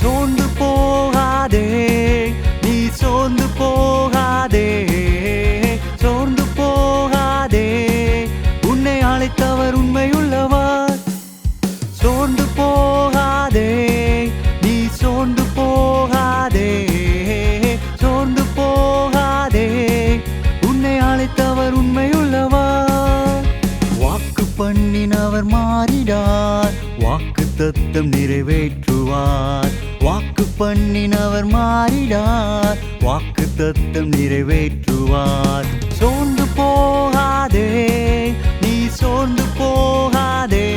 சோர்ந்து போகாதே, நீ சோர்ந்து போகாதே, சோர்ந்து போகாதே, உன்னை அழைத்தவர் உண்மையுள்ளவர். சோர்ந்து போகாதே, நீ சோர்ந்து போகாதே, சோர்ந்து போகாதே, உன்னை அழைத்தவர் உண்மையுள்ளவர். வாக்கு பண்ணினவர் மாறிடார், வாக்கு தத்தம் நிறைவேற்றுவார். வாக்கு பண்ணினவர் மாறிடார், வாக்கு தத்தம் நிறைவேற்றுவார். சோர்ந்து போகாதே, நீ சோர்ந்து போகாதே.